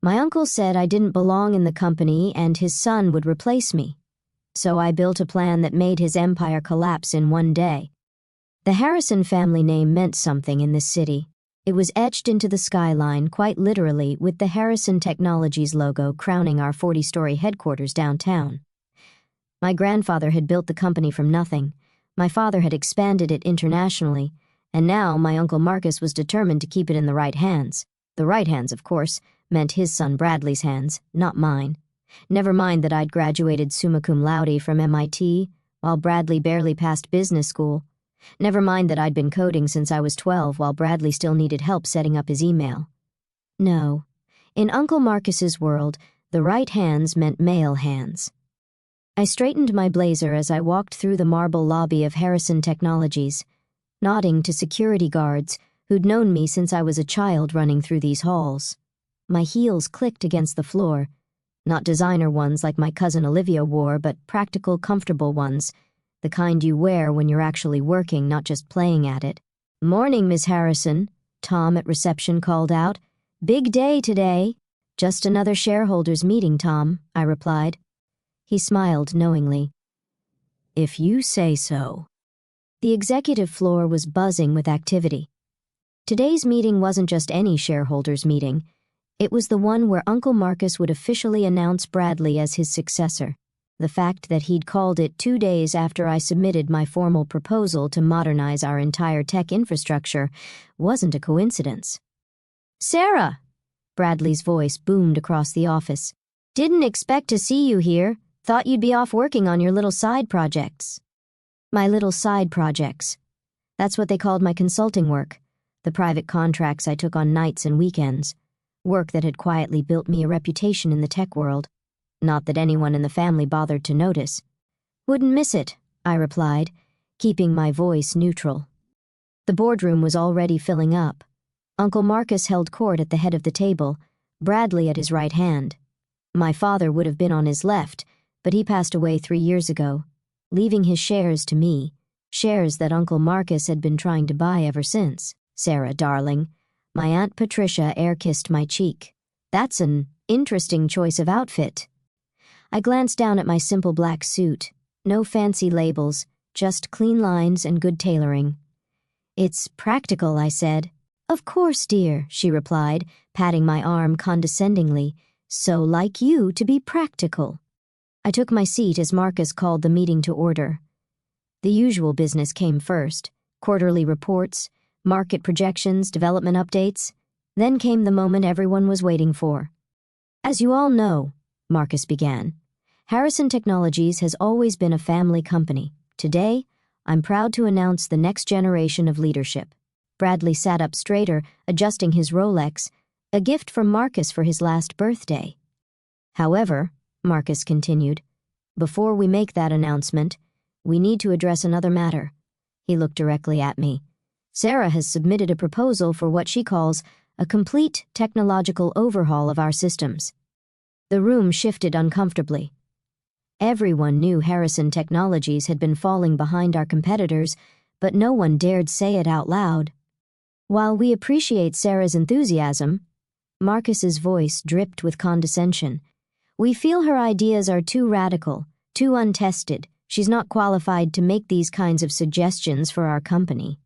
My uncle said I didn't belong in the company and his son would replace me. So I built a plan that made his empire collapse in one day. The Harrison family name meant something in this city. It was etched into the skyline, quite literally, with the Harrison Technologies logo crowning our 40-story headquarters downtown. My grandfather had built the company from nothing. My father had expanded it internationally, and now my Uncle Marcus was determined to keep it in the right hands. The right hands, of course, meant his son Bradley's hands, not mine. Never mind that I'd graduated summa cum laude from MIT, while Bradley barely passed business school. Never mind that I'd been coding since I was 12, while Bradley still needed help setting up his email. No, in Uncle Marcus's world, the right hands meant male hands. I straightened my blazer as I walked through the marble lobby of Harrison Technologies, nodding to security guards who'd known me since I was a child running through these halls. My heels clicked against the floor, not designer ones like my cousin Olivia wore, but practical, comfortable ones, the kind you wear when you're actually working, not just playing at it. "Morning, Miss Harrison," Tom at reception called out. "Big day today." "Just another shareholders meeting, Tom," I replied. He smiled knowingly. "If you say so." The executive floor was buzzing with activity. Today's meeting wasn't just any shareholders meeting. It was the one where Uncle Marcus would officially announce Bradley as his successor. The fact that he'd called it 2 days after I submitted my formal proposal to modernize our entire tech infrastructure wasn't a coincidence. "Sarah!" Bradley's voice boomed across the office. "Didn't expect to see you here. Thought you'd be off working on your little side projects." My little side projects. That's what they called my consulting work, the private contracts I took on nights and weekends. Work that had quietly built me a reputation in the tech world. Not that anyone in the family bothered to notice. "Wouldn't miss it," I replied, keeping my voice neutral. The boardroom was already filling up. Uncle Marcus held court at the head of the table, Bradley at his right hand. My father would have been on his left, but he passed away 3 years ago, leaving his shares to me, shares that Uncle Marcus had been trying to buy ever since. "Sarah, darling," my Aunt Patricia air-kissed my cheek. "That's an interesting choice of outfit." I glanced down at my simple black suit. No fancy labels, just clean lines and good tailoring. "It's practical," I said. "Of course, dear," she replied, patting my arm condescendingly. "So like you to be practical." I took my seat as Marcus called the meeting to order. The usual business came first: quarterly reports, market projections, development updates. Then came the moment everyone was waiting for. "As you all know," Marcus began, "Harrison Technologies has always been a family company. Today, I'm proud to announce the next generation of leadership." Bradley sat up straighter, adjusting his Rolex, a gift from Marcus for his last birthday. "However," Marcus continued, "before we make that announcement, we need to address another matter." He looked directly at me. "Sarah has submitted a proposal for what she calls a complete technological overhaul of our systems." The room shifted uncomfortably. Everyone knew Harrison Technologies had been falling behind our competitors, but no one dared say it out loud. "While we appreciate Sarah's enthusiasm," Marcus's voice dripped with condescension, "we feel her ideas are too radical, too untested. She's not qualified to make these kinds of suggestions for our company."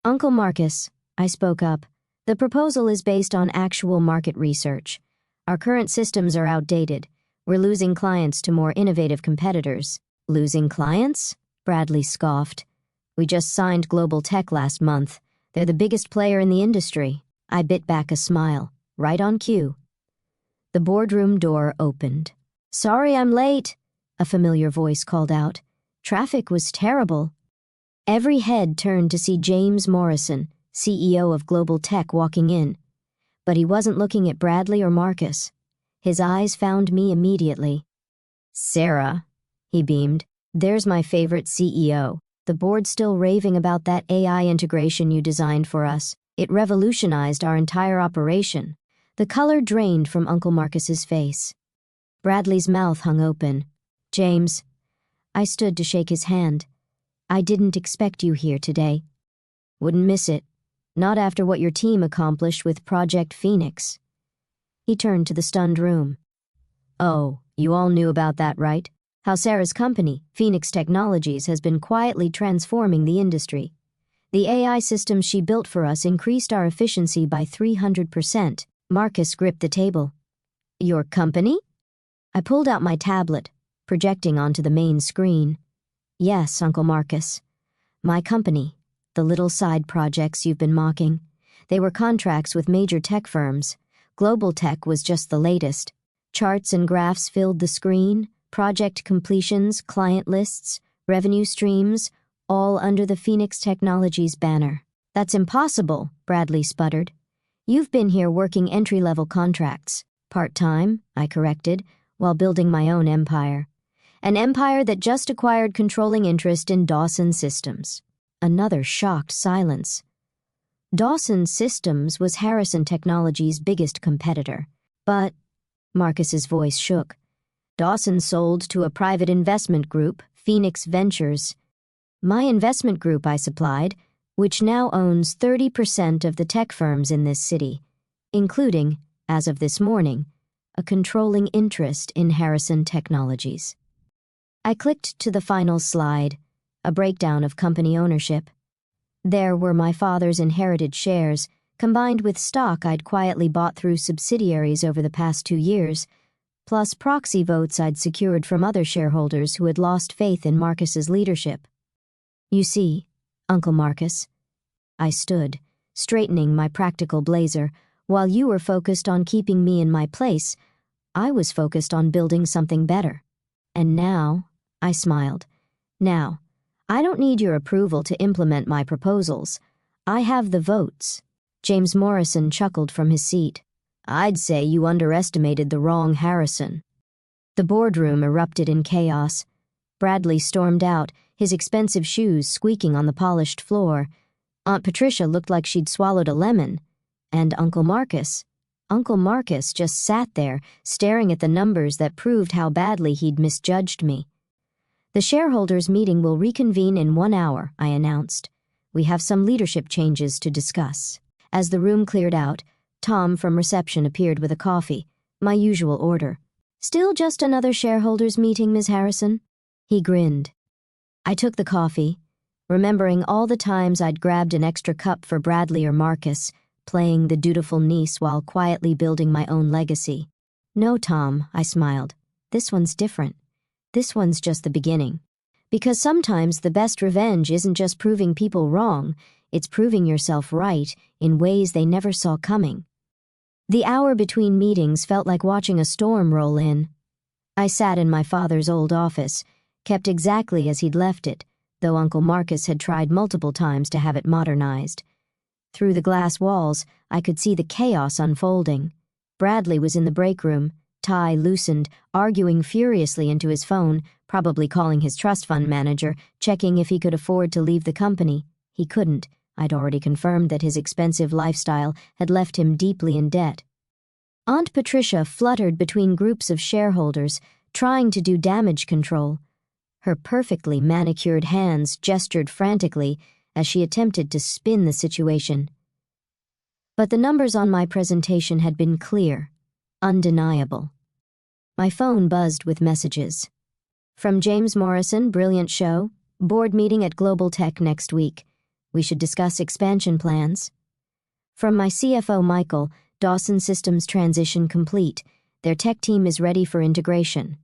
"Uncle Marcus," I spoke up, "the proposal is based on actual market research. Our current systems are outdated. We're losing clients to more innovative competitors." "Losing clients?" Bradley scoffed. "We just signed Global Tech last month. They're the biggest player in the industry." I bit back a smile, right on cue. The boardroom door opened. "Sorry I'm late," a familiar voice called out. "Traffic was terrible." Every head turned to see James Morrison, CEO of Global Tech, walking in. But he wasn't looking at Bradley or Marcus. His eyes found me immediately. "Sarah," he beamed, "there's my favorite CEO. The board's still raving about that AI integration you designed for us. It revolutionized our entire operation." The color drained from Uncle Marcus's face. Bradley's mouth hung open. "James," I stood to shake his hand, "I didn't expect you here today." "Wouldn't miss it. Not after what your team accomplished with Project Phoenix." He turned to the stunned room. "Oh, you all knew about that, right? How Sarah's company, Phoenix Technologies, has been quietly transforming the industry. The AI systems she built for us increased our efficiency by 300%. Marcus gripped the table. "Your company?" I pulled out my tablet, projecting onto the main screen. "Yes, Uncle Marcus. My company, the little side projects you've been mocking. They were contracts with major tech firms. Global Tech was just the latest. Charts and graphs filled the screen, project completions, client lists, revenue streams, all under the Phoenix Technologies banner." "That's impossible," Bradley sputtered. "You've been here working entry-level contracts." "Part-time," I corrected, while building my own empire. An empire that just acquired controlling interest in Dawson Systems. Another shocked silence. Dawson Systems was Harrison Technologies' biggest competitor. "But," Marcus's voice shook, "Dawson sold to a private investment group, Phoenix Ventures. My investment group, I supplied, which now owns 30% of the tech firms in this city, including, as of this morning, a controlling interest in Harrison Technologies." I clicked to the final slide, a breakdown of company ownership. There were my father's inherited shares, combined with stock I'd quietly bought through subsidiaries over the past 2 years, plus proxy votes I'd secured from other shareholders who had lost faith in Marcus's leadership. "You see, Uncle Marcus," I stood, straightening my practical blazer. "While you were focused on keeping me in my place, I was focused on building something better. And now," I smiled, "now, I don't need your approval to implement my proposals. I have the votes." James Morrison chuckled from his seat. "I'd say you underestimated the wrong Harrison." The boardroom erupted in chaos. Bradley stormed out, his expensive shoes squeaking on the polished floor. Aunt Patricia looked like she'd swallowed a lemon. And Uncle Marcus just sat there, staring at the numbers that proved how badly he'd misjudged me. "The shareholders' meeting will reconvene in 1 hour," I announced. "We have some leadership changes to discuss." As the room cleared out, Tom from reception appeared with a coffee, my usual order. "Still just another shareholders' meeting, Ms. Harrison?" He grinned. I took the coffee, remembering all the times I'd grabbed an extra cup for Bradley or Marcus, playing the dutiful niece while quietly building my own legacy. "No, Tom," I smiled. "This one's different. This one's just the beginning. Because sometimes the best revenge isn't just proving people wrong, it's proving yourself right in ways they never saw coming." The hour between meetings felt like watching a storm roll in. I sat in my father's old office, kept exactly as he'd left it, though Uncle Marcus had tried multiple times to have it modernized. Through the glass walls, I could see the chaos unfolding. Bradley was in the break room, tie loosened, arguing furiously into his phone, probably calling his trust fund manager, checking if he could afford to leave the company. He couldn't. I'd already confirmed that his expensive lifestyle had left him deeply in debt. Aunt Patricia fluttered between groups of shareholders, trying to do damage control. Her perfectly manicured hands gestured frantically as she attempted to spin the situation. But the numbers on my presentation had been clear, undeniable. My phone buzzed with messages. "From James Morrison, brilliant show. Board meeting at Global Tech next week. We should discuss expansion plans." From my CFO, Michael, Dawson Systems transition complete. Their tech team is ready for integration.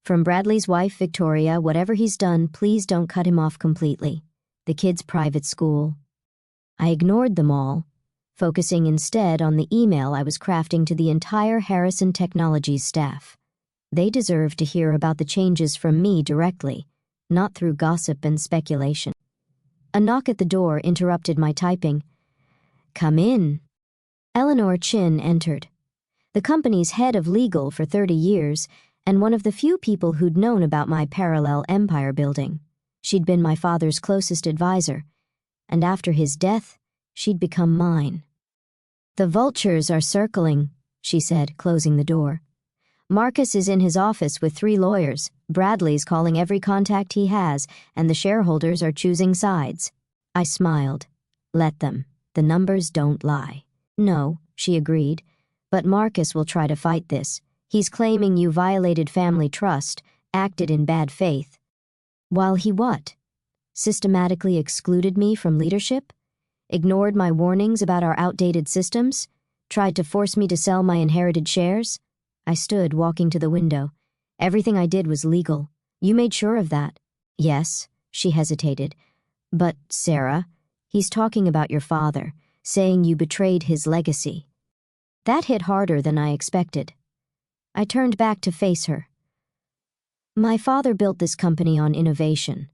From Bradley's wife, Victoria, whatever he's done, please don't cut him off completely. The kid's private school. I ignored them all, focusing instead on the email I was crafting to the entire Harrison Technologies staff. They deserved to hear about the changes from me directly, not through gossip and speculation. A knock at the door interrupted my typing. "Come in." Eleanor Chin entered. The company's head of legal for 30 years, and one of the few people who'd known about my parallel empire building. She'd been my father's closest advisor, and after his death, she'd become mine. "The vultures are circling," she said, closing the door. "Marcus is in his office with 3 lawyers. Bradley's calling every contact he has, and the shareholders are choosing sides." I smiled. Let them. The numbers don't lie. "No," she agreed, But Marcus will try to fight this. He's claiming you violated family trust, acted in bad faith. While he what? Systematically excluded me from leadership? Ignored my warnings about our outdated systems? Tried to force me to sell my inherited shares? I stood, walking to the window. Everything I did was legal. You made sure of that. Yes, she hesitated. But, Sarah, he's talking about your father, saying you betrayed his legacy. That hit harder than I expected. I turned back to face her. My father built this company on innovation,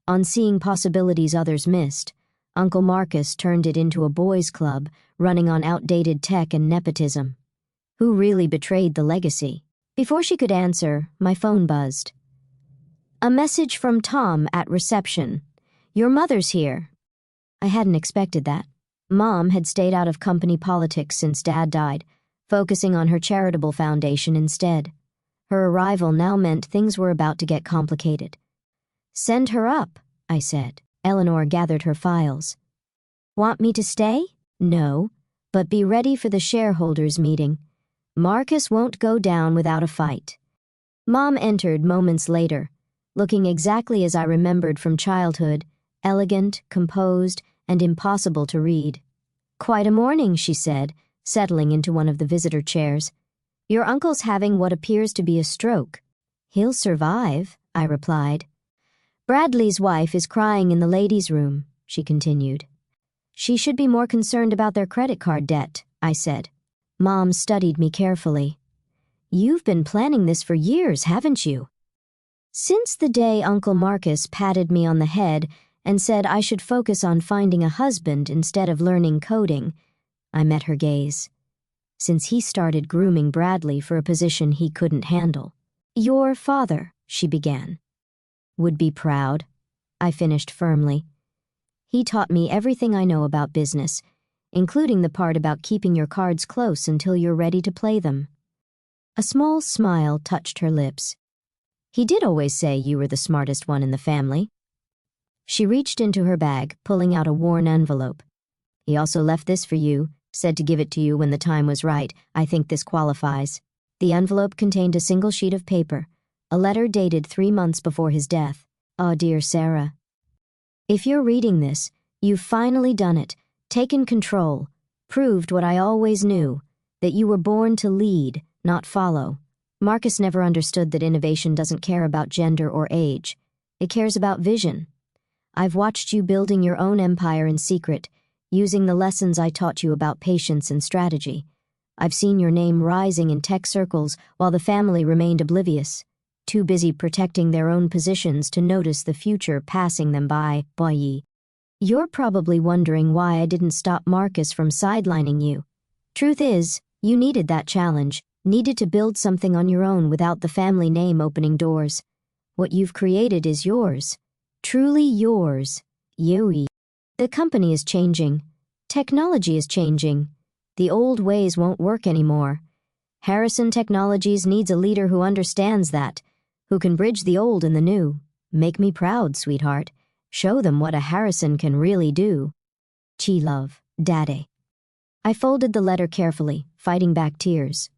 on seeing possibilities others missed. Uncle Marcus turned it into a boys' club, running on outdated tech and nepotism. Who really betrayed the legacy? Before she could answer, my phone buzzed. A message from Tom at reception. Your mother's here. I hadn't expected that. Mom had stayed out of company politics since Dad died, focusing on her charitable foundation instead. Her arrival now meant things were about to get complicated. Send her up, I said. Eleanor gathered her files. Want me to stay? No, but be ready for the shareholders' meeting. Marcus won't go down without a fight. Mom entered moments later, looking exactly as I remembered from childhood, elegant, composed, and impossible to read. Quite a morning, she said, settling into one of the visitor chairs. Your uncle's having what appears to be a stroke. He'll survive, I replied. Bradley's wife is crying in the ladies' room, she continued. She should be more concerned about their credit card debt, I said. Mom studied me carefully. You've been planning this for years, haven't you? Since the day Uncle Marcus patted me on the head and said I should focus on finding a husband instead of learning coding, I met her gaze. Since he started grooming Bradley for a position he couldn't handle. Your father, she began. Would be proud, I finished firmly. He taught me everything I know about business, including the part about keeping your cards close until you're ready to play them. A small smile touched her lips. He did always say you were the smartest one in the family. She reached into her bag, pulling out a worn envelope. He also left this for you, said to give it to you when the time was right. I think this qualifies. The envelope contained a single sheet of paper, a letter dated 3 months before his death. Ah, dear Sarah. If you're reading this, you've finally done it, taken control, proved what I always knew, that you were born to lead, not follow. Marcus never understood that innovation doesn't care about gender or age. It cares about vision. I've watched you building your own empire in secret, using the lessons I taught you about patience and strategy. I've seen your name rising in tech circles while the family remained oblivious, too busy protecting their own positions to notice the future passing them by. Boy. You're probably wondering why I didn't stop Marcus from sidelining you. Truth is, you needed that challenge, needed to build something on your own without the family name opening doors. What you've created is yours. Truly yours. Yui. The company is changing. Technology is changing. The old ways won't work anymore. Harrison Technologies needs a leader who understands that, who can bridge the old and the new. Make me proud, sweetheart. Show them what a Harrison can really do. Chi love, Daddy. I folded the letter carefully, fighting back tears.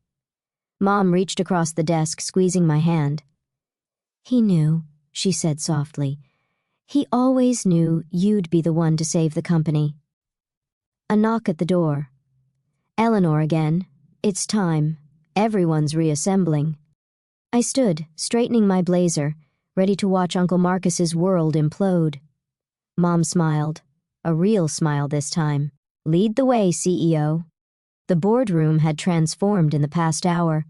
Mom reached across the desk, squeezing my hand. He knew, she said softly. He always knew you'd be the one to save the company. A knock at the door. Eleanor again. It's time. Everyone's reassembling. I stood, straightening my blazer, ready to watch Uncle Marcus's world implode. Mom smiled. A real smile this time. Lead the way, CEO. The boardroom had transformed in the past hour.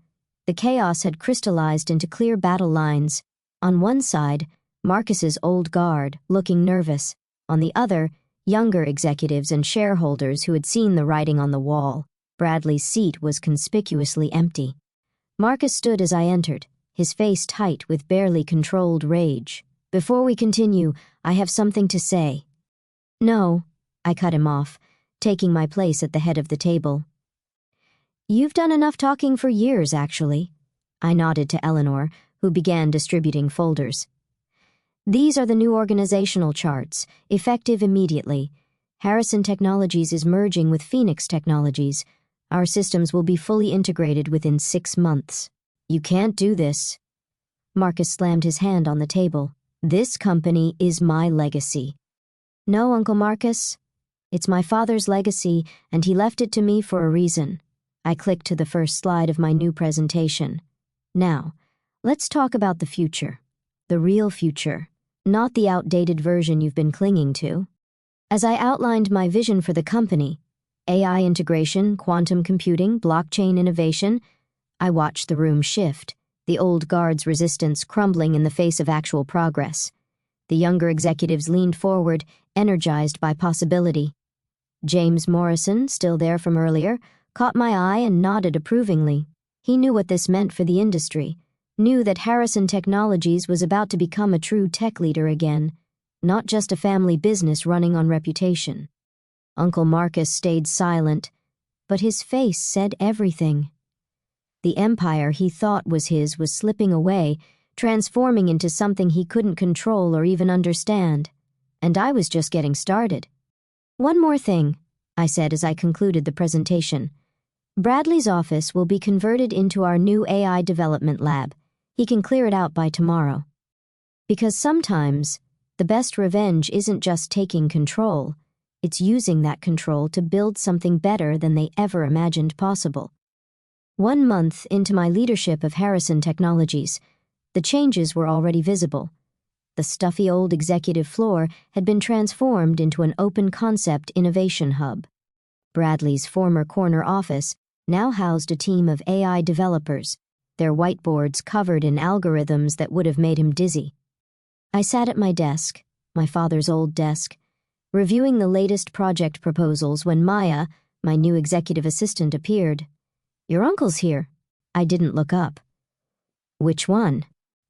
The chaos had crystallized into clear battle lines. On one side, Marcus's old guard, looking nervous. On the other, younger executives and shareholders who had seen the writing on the wall. Bradley's seat was conspicuously empty. Marcus stood as I entered, his face tight with barely controlled rage. Before we continue, I have something to say. No, I cut him off, taking my place at the head of the table. You've done enough talking for years, actually. I nodded to Eleanor, who began distributing folders. These are the new organizational charts, effective immediately. Harrison Technologies is merging with Phoenix Technologies. Our systems will be fully integrated within 6 months. You can't do this. Marcus slammed his hand on the table. This company is my legacy. No, Uncle Marcus. It's my father's legacy, and he left it to me for a reason. I clicked to the first slide of my new presentation. Now, let's talk about the future. The real future, not the outdated version you've been clinging to. As I outlined my vision for the company, AI integration, quantum computing, blockchain innovation, I watched the room shift, the old guard's resistance crumbling in the face of actual progress. The younger executives leaned forward, energized by possibility. James Morrison, still there from earlier, caught my eye and nodded approvingly. He knew what this meant for the industry, knew that Harrison Technologies was about to become a true tech leader again, not just a family business running on reputation. Uncle Marcus stayed silent, but his face said everything. The empire he thought was his was slipping away, transforming into something he couldn't control or even understand. And I was just getting started. One more thing, I said as I concluded the presentation. Bradley's office will be converted into our new AI development lab. He can clear it out by tomorrow. Because sometimes, the best revenge isn't just taking control, it's using that control to build something better than they ever imagined possible. 1 month into my leadership of Harrison Technologies, the changes were already visible. The stuffy old executive floor had been transformed into an open-concept innovation hub. Bradley's former corner office now housed a team of AI developers, their whiteboards covered in algorithms that would have made him dizzy. I sat at my desk, my father's old desk, reviewing the latest project proposals when Maya, my new executive assistant, appeared. "Your uncle's here." I didn't look up. "Which one?"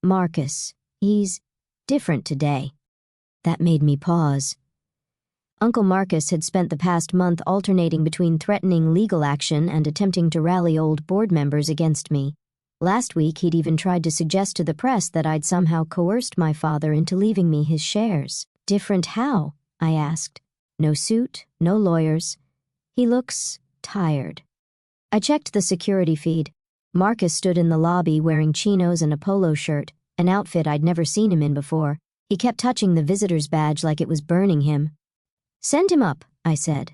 "Marcus. He's different today." That made me pause. Uncle Marcus had spent the past month alternating between threatening legal action and attempting to rally old board members against me. Last week, he'd even tried to suggest to the press that I'd somehow coerced my father into leaving me his shares. Different how? I asked. No suit, no lawyers. He looks tired. I checked the security feed. Marcus stood in the lobby wearing chinos and a polo shirt, an outfit I'd never seen him in before. He kept touching the visitor's badge like it was burning him. "Send him up," I said.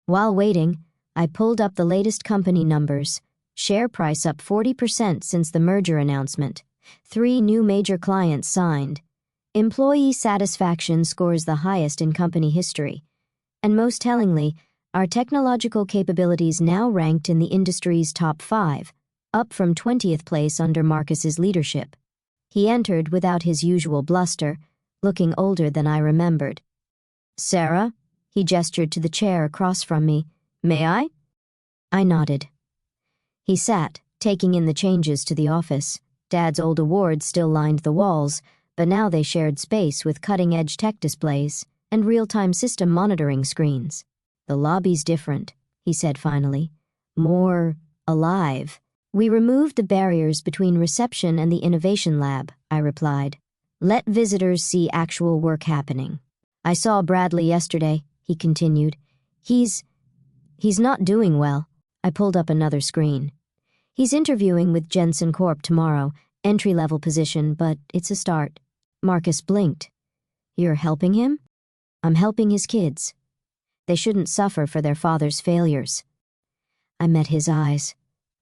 While waiting, I pulled up the latest company numbers. Share price up 40% since the merger announcement. 3 new major clients signed. Employee satisfaction scores the highest in company history. And most tellingly, our technological capabilities now ranked in the industry's top 5, up from 20th place under Marcus's leadership. He entered without his usual bluster, looking older than I remembered. "Sarah," he gestured to the chair across from me. "May I?" I nodded. He sat, taking in the changes to the office. Dad's old awards still lined the walls, but now they shared space with cutting-edge tech displays and real-time system monitoring screens. "The lobby's different," he said finally. "More alive." "We removed the barriers between reception and the innovation lab," I replied. "Let visitors see actual work happening." "I saw Bradley yesterday," he continued. He's not doing well." I pulled up another screen. "He's interviewing with Jensen Corp tomorrow, entry-level position, but it's a start." Marcus blinked. "You're helping him?" "I'm helping his kids. They shouldn't suffer for their father's failures." I met his eyes,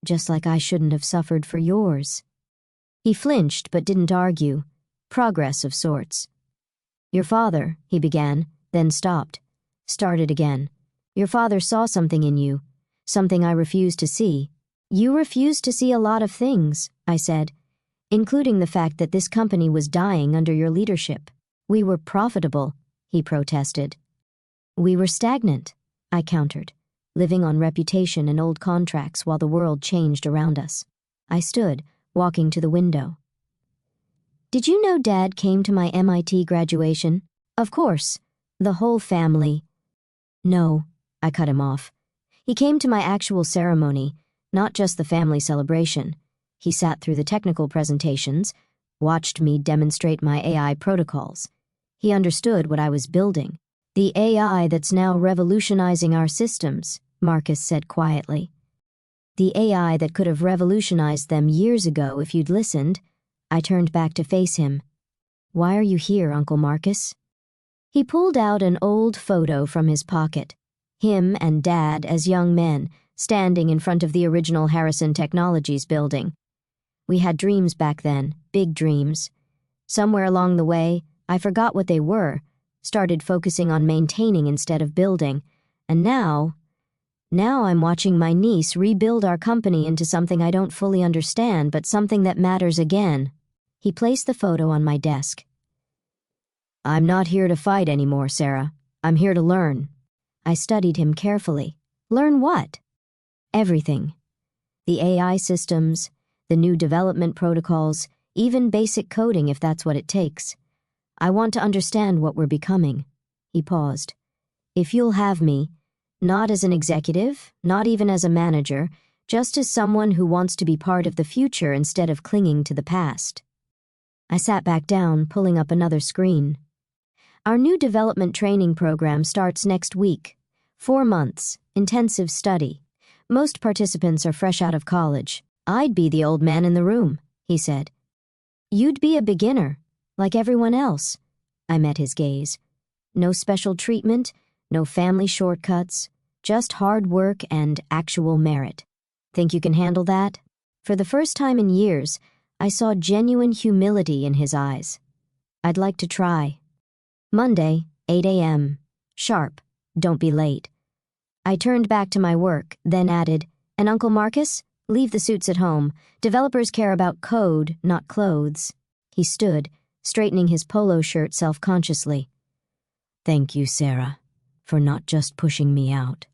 just like I shouldn't have suffered for yours. He flinched but didn't argue. Progress of sorts. "Your father," he began, then stopped. Started again. "Your father saw something in you. Something I refused to see." "You refused to see a lot of things," I said, "including the fact that this company was dying under your leadership." "We were profitable," he protested. "We were stagnant," I countered, living on reputation and old contracts while the world changed around us. I stood, walking to the window. "Did you know Dad came to my MIT graduation?" "Of course. The whole family." "No," I cut him off. "He came to my actual ceremony, not just the family celebration. He sat through the technical presentations, watched me demonstrate my AI protocols. He understood what I was building. The AI that's now revolutionizing our systems," Marcus said quietly. The AI that could have revolutionized them years ago if you'd listened. I turned back to face him. "Why are you here, Uncle Marcus?" He pulled out an old photo from his pocket. Him and Dad as young men, standing in front of the original Harrison Technologies building. We had dreams back then, big dreams. Somewhere along the way, I forgot what they were, started focusing on maintaining instead of building, and now I'm watching my niece rebuild our company into something I don't fully understand, but something that matters again. He placed the photo on my desk. "I'm not here to fight anymore, Sarah. I'm here to learn." I studied him carefully. Learn what? Everything. The AI systems, the new development protocols, even basic coding if that's what it takes. I want to understand what we're becoming. He paused. "If you'll have me, not as an executive, not even as a manager, just as someone who wants to be part of the future instead of clinging to the past." I sat back down, pulling up another screen. Our new development training program starts next week. 4 months, intensive study. Most participants are fresh out of college. I'd be the old man in the room, he said. "You'd be a beginner, like everyone else." I met his gaze. No special treatment, no family shortcuts, just hard work and actual merit. "Think you can handle that?" For the first time in years, I saw genuine humility in his eyes. "I'd like to try." Monday, 8 a.m. Sharp. Don't be late. I turned back to my work, then added, "And Uncle Marcus? Leave the suits at home. Developers care about code, not clothes." He stood, straightening his polo shirt self-consciously. "Thank you, Sarah, for not just pushing me out."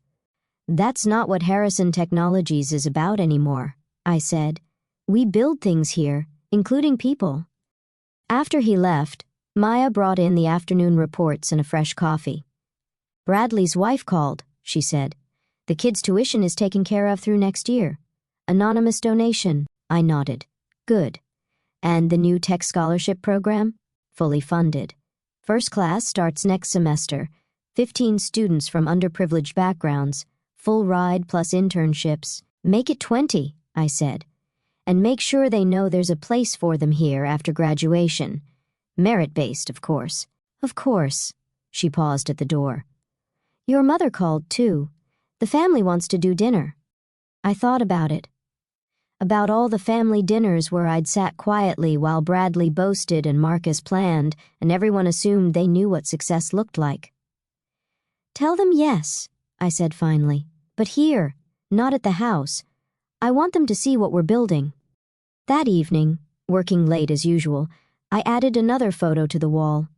"That's not what Harrison Technologies is about anymore," I said. "We build things here, including people." After he left, Maya brought in the afternoon reports and a fresh coffee. "Bradley's wife called," she said. "The kid's tuition is taken care of through next year. Anonymous donation." I nodded. "Good. And the new tech scholarship program?" "Fully funded. First class starts next semester. 15 students from underprivileged backgrounds. Full ride plus internships. Make it 20, I said. "And make sure they know there's a place for them here after graduation. Merit-based, of course." "Of course." She paused at the door. "Your mother called, too. The family wants to do dinner." I thought about it. About all the family dinners where I'd sat quietly while Bradley boasted and Marcus planned, and everyone assumed they knew what success looked like. "Tell them yes," I said finally. "But here, not at the house. I want them to see what we're building." That evening, working late as usual, I added another photo to the wall.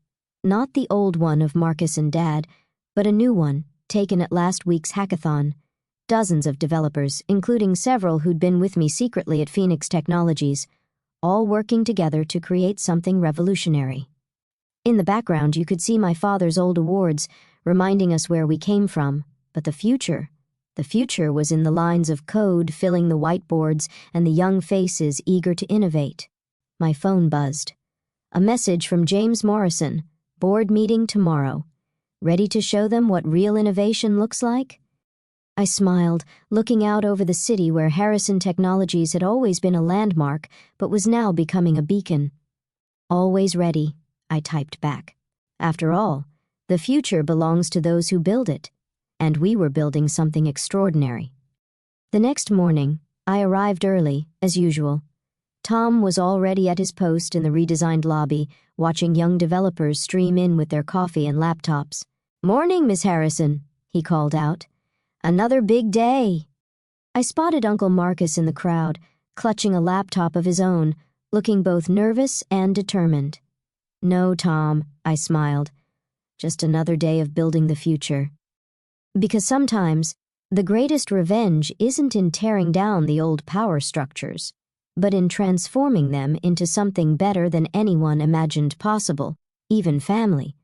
Not the old one of Marcus and Dad, but a new one, taken at last week's hackathon. Dozens of developers, including several who'd been with me secretly at Phoenix Technologies, all working together to create something revolutionary. In the background, you could see my father's old awards, reminding us where we came from, but the future was in the lines of code filling the whiteboards and the young faces eager to innovate. My phone buzzed. A message from James Morrison, "Board meeting tomorrow. Ready to show them what real innovation looks like?" I smiled, looking out over the city where Harrison Technologies had always been a landmark, but was now becoming a beacon. "Always ready," I typed back. After all, the future belongs to those who build it, and we were building something extraordinary. The next morning, I arrived early, as usual. Tom was already at his post in the redesigned lobby, watching young developers stream in with their coffee and laptops. "Morning, Miss Harrison," he called out. "Another big day." I spotted Uncle Marcus in the crowd, clutching a laptop of his own, looking both nervous and determined. "No, Tom," I smiled. "Just another day of building the future." Because sometimes, the greatest revenge isn't in tearing down the old power structures, but in transforming them into something better than anyone imagined possible, even family.